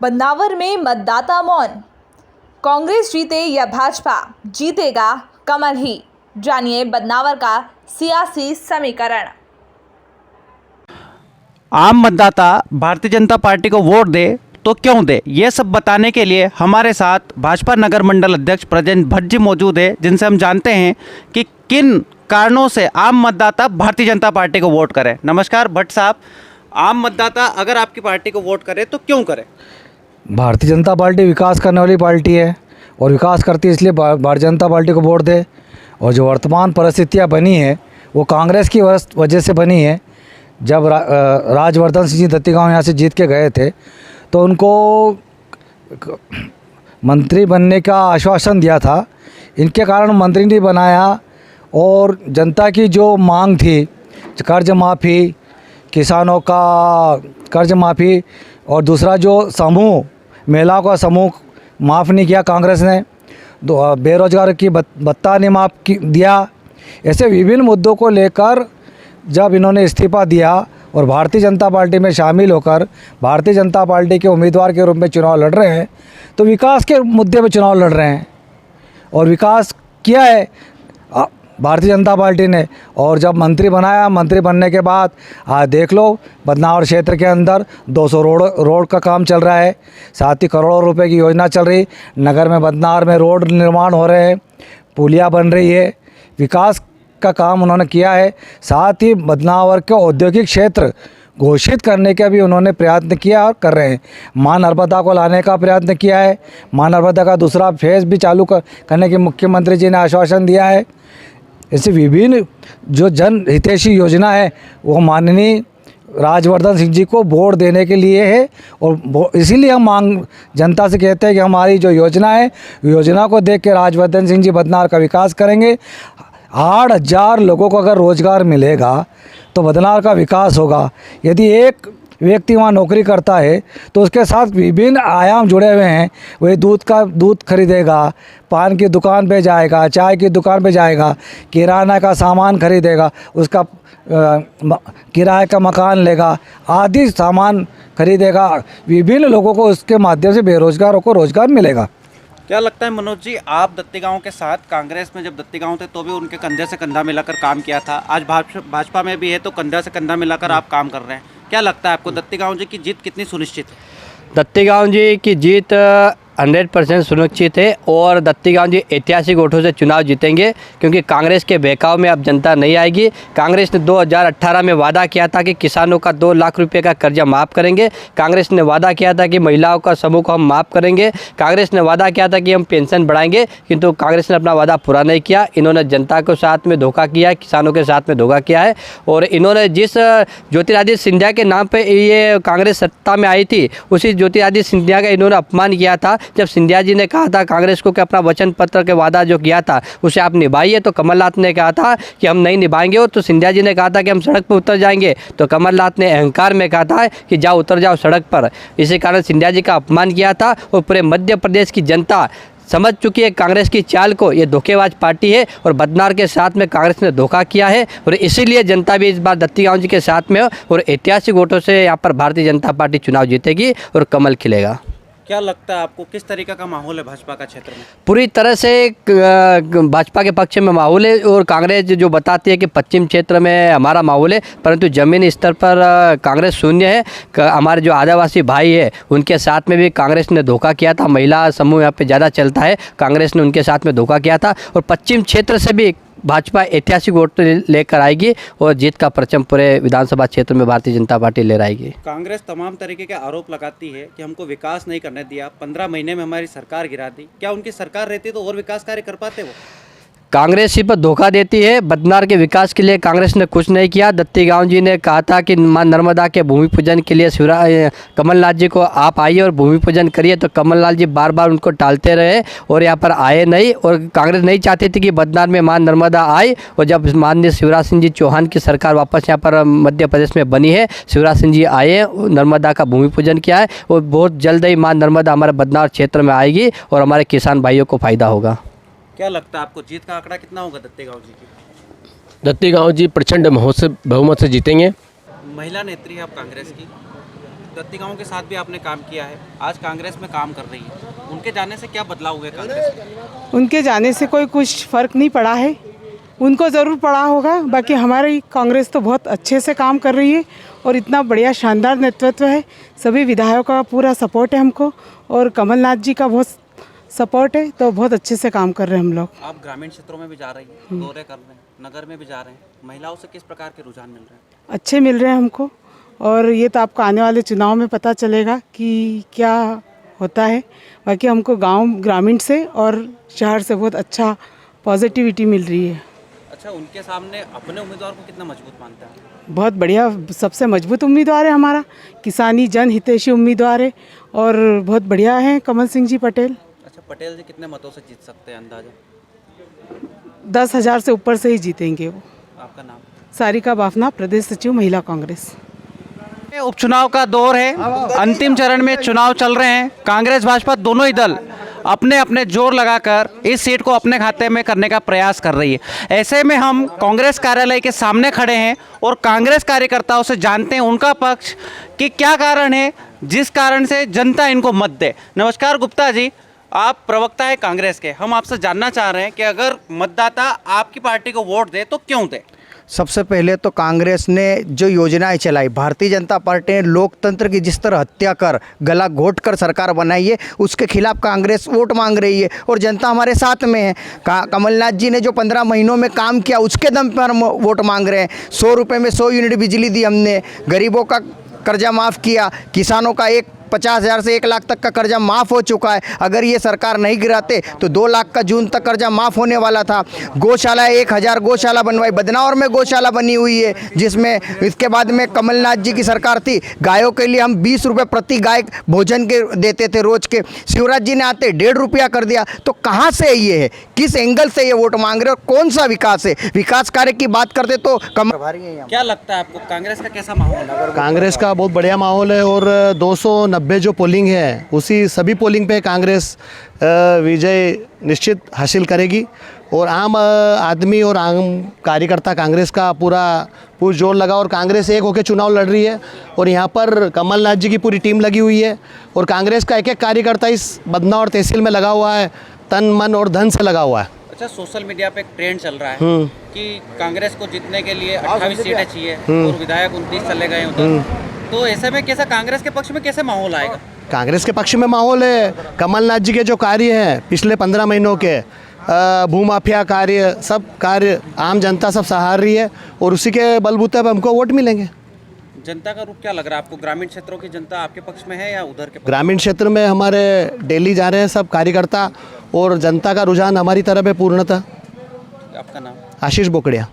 बदनावर में मतदाता मौन। कांग्रेस जीते या भाजपा, जीतेगा कमल ही। जानिए बदनावर का सियासी समीकरण। आम मतदाता भारतीय जनता पार्टी को वोट दे तो क्यों दे, ये सब बताने के लिए हमारे साथ भाजपा नगर मंडल अध्यक्ष ब्रजेंद्र भट्ट जी मौजूद है, जिनसे हम जानते हैं कि किन कारणों से आम मतदाता भारतीय जनता पार्टी को वोट करे। नमस्कार भट्ट साहब, आम मतदाता अगर आपकी पार्टी को वोट करे तो क्यों करे? भारतीय जनता पार्टी विकास करने वाली पार्टी है और विकास करती है, इसलिए भारतीय जनता पार्टी को वोट दे। और जो वर्तमान परिस्थितियाँ बनी है वो कांग्रेस की वजह से बनी है। जब राजवर्धन सिंह जी दत्तीगांव यहाँ से जीत के गए थे तो उनको मंत्री बनने का आश्वासन दिया था, इनके कारण मंत्री नहीं बनाया। और जनता की जो मांग थी, कर्ज माफ़ी, किसानों का कर्ज माफ़ी और दूसरा जो समूह, महिलाओं का समूह माफ़ नहीं किया कांग्रेस ने, बेरोजगार की भत्ता नहीं माफ़ दिया। ऐसे विभिन्न मुद्दों को लेकर जब इन्होंने इस्तीफा दिया और भारतीय जनता पार्टी में शामिल होकर भारतीय जनता पार्टी के उम्मीदवार के रूप में चुनाव लड़ रहे हैं, तो विकास के मुद्दे पर चुनाव लड़ रहे हैं। और विकास किया है भारतीय जनता पार्टी ने। और जब मंत्री बनाया, मंत्री बनने के बाद आज देख लो बदनावर क्षेत्र के अंदर 200 रोड का काम चल रहा है, साथ ही करोड़ों रुपए की योजना चल रही। नगर में बदनावर में रोड निर्माण हो रहे हैं, पुलिया बन रही है, विकास का काम उन्होंने किया है। साथ ही बदनावर के औद्योगिक क्षेत्र घोषित करने का भी उन्होंने प्रयत्न किया और कर रहे हैं। मां नर्मदा को लाने का प्रयत्न किया है, मां नर्मदा का दूसरा फेज़ भी चालू करने की मुख्यमंत्री जी ने आश्वासन दिया है। ऐसे विभिन्न जो जन हितैषी योजना है वो माननीय राजवर्धन सिंह जी को वोट देने के लिए है। और इसीलिए हम मांग जनता से कहते हैं कि हमारी जो योजना है, योजना को देख के राजवर्धन सिंह जी बदनावर का विकास करेंगे। 8,000 लोगों को अगर रोज़गार मिलेगा तो बदनावर का विकास होगा। यदि एक व्यक्ति वहाँ नौकरी करता है तो उसके साथ विभिन्न आयाम जुड़े हुए हैं। वही दूध खरीदेगा, पान की दुकान पे जाएगा, चाय की दुकान पे जाएगा, किराना का सामान खरीदेगा, उसका किराए का मकान लेगा, आदि सामान खरीदेगा। विभिन्न लोगों को उसके माध्यम से बेरोजगारों को रोज़गार मिलेगा। क्या लगता है मनोज जी, आप दत्तीगांव के साथ कांग्रेस में जब दत्तीगांव थे तो भी उनके कंधे से कंधा मिलाकर काम किया था, आज भाजपा में भी है तो कंधा से कंधा मिलाकर आप काम कर रहे हैं। क्या लगता है आपको दत्तीगांव जी की जीत कितनी सुनिश्चित है? दत्तीगांव जी की जीत 100% सुनिश्चित है और दत्तीगांव जी ऐतिहासिक वोटों से चुनाव जीतेंगे, क्योंकि कांग्रेस के बहकाव में अब जनता नहीं आएगी। कांग्रेस ने 2018 में वादा किया था कि किसानों का 2 लाख रुपए का कर्जा माफ़ करेंगे। कांग्रेस ने वादा किया था कि महिलाओं का समूह को हम माफ़ करेंगे। कांग्रेस ने वादा किया था कि हम पेंशन बढ़ाएंगे, किंतु कांग्रेस ने अपना वादा पूरा नहीं किया। इन्होंने जनता के साथ में धोखा किया है, किसानों के साथ में धोखा किया है। और इन्होंने जिस ज्योतिरादित्य सिंधिया के नाम पर ये कांग्रेस सत्ता में आई थी, उसी ज्योतिरादित्य सिंधिया का इन्होंने अपमान किया था। जब सिंधिया जी ने कहा था कांग्रेस को कि अपना वचन पत्र के वादा जो किया था उसे आप निभाइए, तो कमलनाथ ने कहा था कि हम नहीं निभाएंगे। और तो सिंधिया जी ने कहा था कि हम सड़क पर उतर जाएंगे, तो कमलनाथ ने अहंकार में कहा था कि जाओ उतर जाओ सड़क पर। इसी कारण सिंधिया जी का अपमान किया था। और पूरे मध्य प्रदेश की जनता समझ चुकी है कांग्रेस की चाल को, ये धोखेबाज पार्टी है और बदनावर के साथ में कांग्रेस ने धोखा किया है। और इसीलिए जनता भी इस बार दत्तीगांव जी के साथ में और ऐतिहासिक वोटों से यहाँ पर भारतीय जनता पार्टी चुनाव जीतेगी और कमल खिलेगा। क्या लगता है आपको, किस तरीके का माहौल है भाजपा का क्षेत्र में? पूरी तरह से भाजपा के पक्ष में माहौल है। और कांग्रेस जो बताती है कि पश्चिम क्षेत्र में हमारा माहौल है, परंतु ज़मीनी स्तर पर कांग्रेस शून्य है। हमारे जो आदिवासी भाई है उनके साथ में भी कांग्रेस ने धोखा किया था। महिला समूह यहाँ पे ज़्यादा चलता है, कांग्रेस ने उनके साथ में धोखा किया था। और पश्चिम क्षेत्र से भी भाजपा ऐतिहासिक वोट लेकर आएगी और जीत का परचम पूरे विधानसभा क्षेत्र में भारतीय जनता पार्टी ले आएगी। कांग्रेस तमाम तरीके के आरोप लगाती है कि हमको विकास नहीं करने दिया, 15 महीने में हमारी सरकार गिरा दी। क्या उनकी सरकार रहती तो और विकास कार्य कर पाते वो? कांग्रेस ही पर धोखा देती है। बदनावर के विकास के लिए कांग्रेस ने कुछ नहीं किया। दत्तीगांव जी ने कहा था कि मां नर्मदा के भूमि पूजन के लिए कमलनाथ जी को आप आइए और भूमि पूजन करिए, तो कमलनाथ जी बार बार उनको टालते रहे और यहाँ पर आए नहीं। और कांग्रेस नहीं चाहती थी कि बदनावर में मां नर्मदा आए। और जब माननीय शिवराज सिंह जी चौहान की सरकार वापस यहाँ पर मध्य प्रदेश में बनी है, शिवराज सिंह जी आए, नर्मदा का भूमि पूजन किया है और बहुत जल्द ही मां नर्मदा हमारे बदनावर क्षेत्र में आएगी और हमारे किसान भाइयों को फ़ायदा होगा। क्या लगता है आपको, जीत का आंकड़ा कितना होगा दत्तीगांव जी की? दत्तीगांव जी प्रचंड बहुमत से जीतेंगे। महिला नेत्री है आप कांग्रेस की, दत्ती गांव के साथ भी आपने काम किया है, आज कांग्रेस में काम कर रही है, उनके जाने से क्या बदलाव हुए कांग्रेस में? उनके जाने से कोई कुछ फ़र्क नहीं पड़ा है, उनको ज़रूर पड़ा होगा। बाकी हमारी कांग्रेस तो बहुत अच्छे से काम कर रही है और इतना बढ़िया शानदार नेतृत्व है, सभी विधायकों का पूरा सपोर्ट है हमको और कमलनाथ जी का बहुत सपोर्ट है, तो बहुत अच्छे से काम कर रहे हैं हम लोग। आप ग्रामीण क्षेत्रों में भी जा रही हैं, दौरे कर रहे हैं, नगर में भी जा रहे हैं, महिलाओं से किस प्रकार के रुझान मिल रहे हैं? अच्छे मिल रहे हैं हमको और ये तो आपको आने वाले चुनाव में पता चलेगा कि क्या होता है। बाकी हमको गांव ग्रामीण से और शहर से बहुत अच्छा पॉजिटिविटी मिल रही है। अच्छा, उनके सामने अपने उम्मीदवार को कितना मजबूत मानते हैं? बहुत बढ़िया, सबसे मजबूत उम्मीदवार है हमारा, किसानी जन हितैषी उम्मीदवार है और बहुत बढ़िया है कमल सिंह जी पटेल। अच्छा, पटेल जी कितने मतों से जीत सकते हैं अंदाजा? 10,000 से ऊपर से ही जीतेंगे वो। आपका नाम? सारिका बाफना, प्रदेश सचिव महिला कांग्रेस। ये उपचुनाव का दौर है, अंतिम चरण में चुनाव चल रहे हैं। कांग्रेस भाजपा दोनों ही दल अपने अपने जोर लगाकर इस सीट को अपने खाते में करने का प्रयास कर रही है। ऐसे में हम कांग्रेस कार्यालय के सामने खड़े हैं और कांग्रेस कार्यकर्ताओं से जानते हैं उनका पक्ष कि क्या कारण है जिस कारण से जनता इनको मत दे। नमस्कार गुप्ता जी, आप प्रवक्ता है कांग्रेस के, हम आपसे जानना चाह रहे हैं कि अगर मतदाता आपकी पार्टी को वोट दे तो क्यों दे? सबसे पहले तो कांग्रेस ने जो योजनाएं चलाई, भारतीय जनता पार्टी ने लोकतंत्र की जिस तरह हत्या कर गला घोट कर सरकार बनाई है, उसके खिलाफ कांग्रेस वोट मांग रही है और जनता हमारे साथ में है। कमलनाथ जी ने जो 15 महीनों में काम किया उसके दम पर हम वोट मांग रहे हैं। 100 रुपये में 100 यूनिट बिजली दी हमने, गरीबों का कर्जा माफ़ किया, किसानों का 50,000 से 1 लाख तक का कर्जा माफ़ हो चुका है। अगर ये सरकार नहीं गिराते तो 2 लाख का जून तक कर्जा माफ़ होने वाला था। गौशाला 1000 गौशाला बनवाई, बदनावर में गौशाला बनी हुई है, जिसमें इसके बाद में कमलनाथ जी की सरकार थी, गायों के लिए हम 20 रुपये प्रति गाय भोजन के देते थे रोज के। शिवराज जी ने आते 1.5 रुपया कर दिया। तो कहाँ से ये है, किस एंगल से ये वोट मांग रहे और कौन सा विकास है? विकास कार्य की बात करते तो क्या लगता है आपको कांग्रेस का कैसा माहौल है? कांग्रेस का बहुत बढ़िया माहौल है और 290 जो पोलिंग है उसी सभी पोलिंग पे कांग्रेस विजय निश्चित हासिल करेगी और आम आदमी और आम कार्यकर्ता कांग्रेस का पूरा जोर लगा और कांग्रेस एक होकर चुनाव लड़ रही है और यहाँ पर कमलनाथ जी की पूरी टीम लगी हुई है और कांग्रेस का एक एक कार्यकर्ता इस बदनावर तहसील में लगा हुआ है, तन मन और धन से लगा हुआ है। अच्छा, सोशल मीडिया पे एक ट्रेंड चल रहा है कि कांग्रेस को जीतने के लिए 28 सीटें चाहिए और विधायक 29 चले गए उधर, तो ऐसे में कैसा कांग्रेस के पक्ष में कैसे माहौल आएगा? कांग्रेस के पक्ष में माहौल है। कमलनाथ जी के जो कार्य हैं पिछले 15 महीनों के, भूमाफिया कार्य, सब कार्य आम जनता सब सराह रही है और उसी के बलबूते पर हमको वोट मिलेंगे। जनता का रुख क्या लग रहा है आपको? ग्रामीण क्षेत्रों की जनता आपके पक्ष में है या उधर के? ग्रामीण क्षेत्र में हमारे दिल्ली जा रहे हैं सब कार्यकर्ता और जनता का रुझान हमारी तरफ है पूर्णतः। आपका नाम? आशीष बोकड़िया।